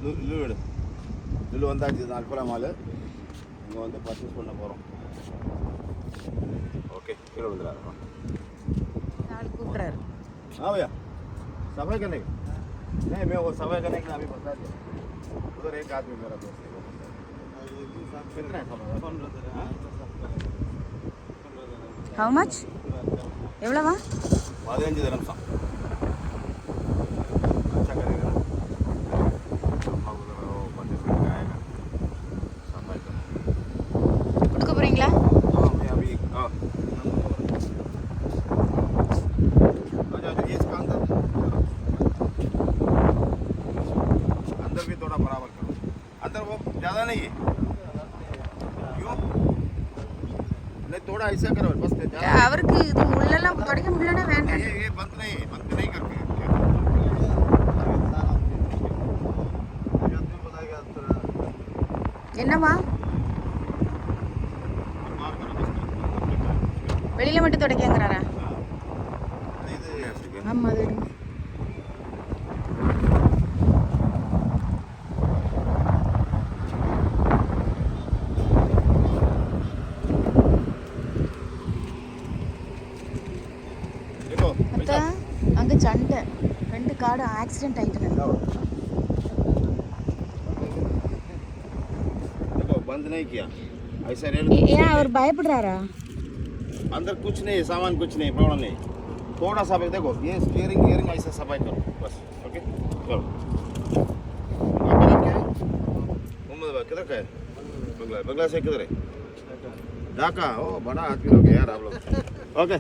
லுலு வந்தாச்சு. இது அல்ஃபலா மால். இங்கே வந்து பர்ச்சேஸ் பண்ண போகிறோம். ஓகே, கீழே வந்துடுறாரு. கூப்பிட்றாரு. हाँ भैया, सफाई करने का? नहीं, मैं वो सफाई करने के लिए अभी बता दिया. उधर एक आदमी मेरा दोस्त है. कितना है सफाई? How much? எவ்வளவா? 15 dirhams. अच्छा करेगा. अम्मा उधर वो परचेस करके आएगा. सफाई करना. கொடுக்க போறீங்களா? हाँ, मैं अभी हाँ. ये इसका अंदर भी थोड़ा बराबर करो. अंदर वो ज़्यादा नहीं है. क्यों? नहीं, थोड़ा ऐसा करो बस. அவருக்கு இது உள்ளெல்லாம் தொடக்க முடியலனா வேண்டாம். ये बंद नहीं करके. என்னவா? வெளியில மட்டும் தொடக்கங்கறாரா? ஆமா அது. அங்க சண்டை 2 கார் ஆக்சிடென்ட் ஆயிட்டு. देखो बंद नहीं किया ऐसा रेल. ஏன் அவர் பயப்படுறாரா? अंदर कुछ नहीं, सामान कुछ नहीं, प्रॉब्लम नहीं. थोड़ा सा देखो, ये स्टीयरिंग ऐसा सफाई करो बस. ओके चलो. आपका नाम क्या है? मोहम्मद भाई. किधर का है? बंगला से किधर है? ढाका. ओ बड़ा आदमी लोग हैं यार आप लोग. ओके.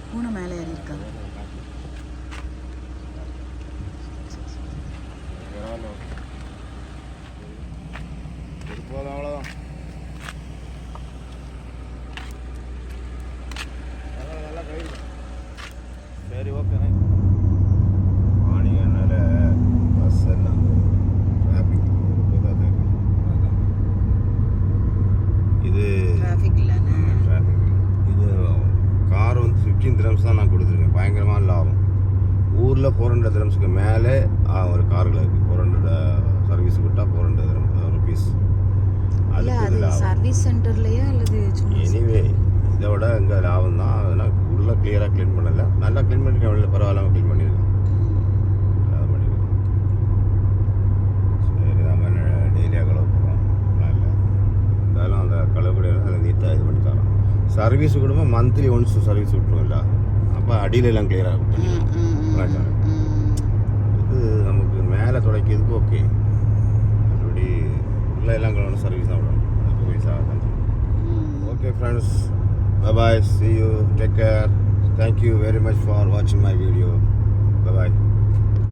பூனை மேலே ஏறி இருக்கா? அவ்வளோதான். நல்லா கை. சரி ஓகே. மார்னிங்னால பஸ் எல்லாம் டிராஃபிக் இது டிராஃபிக் இல்லைண்ணே. இது கார் வந்து 15 dirhams தான் நான் கொடுத்துருக்கேன். பயங்கரமான லாபம். ஊரில் 400 dirhamsக்கு மேலே ஒரு கார்கள் இருக்குது. 400 சர்வீஸ் விட்டால் 400 rupees. அது சர்வீஸ் சென்டர்லையா அல்லது எனிவே இதை விட இங்கே லாபம் தான். அதெல்லாம் உள்ளே கிளியராக க்ளீன் பண்ணலை. நல்லா க்ளீன் பண்ணிருக்கேன். வெளியில் பரவாயில்லாமல் க்ளீன் பண்ணியிருக்கேன். நல்லா பண்ணியிருக்கேன். சரி, நம்ம டெய்லியாக கழுவ போகிறோம். நல்லா இருந்தாலும் அந்த கழுவக்கூடியெல்லாம் அதில் நீட்டாக இது பண்ணி தரோம். சர்வீஸ் கொடுப்போம். மந்த்லி ஒன்ஸ் சர்வீஸ் விட்டுருவோம்ல, அப்போ அடியில் எல்லாம் கிளியராக பண்ணிடுவோம். இது நமக்கு மேலே துடைக்கிறதுக்கு ஓகே. மற்றபடி உள்ளே எல்லாம் கழுவணும் சர்வீஸ் தான் விடணும். அதுக்கு பைசா தான். Okay friends, bye bye, see you, take care, thank you very much for watching my video, bye bye.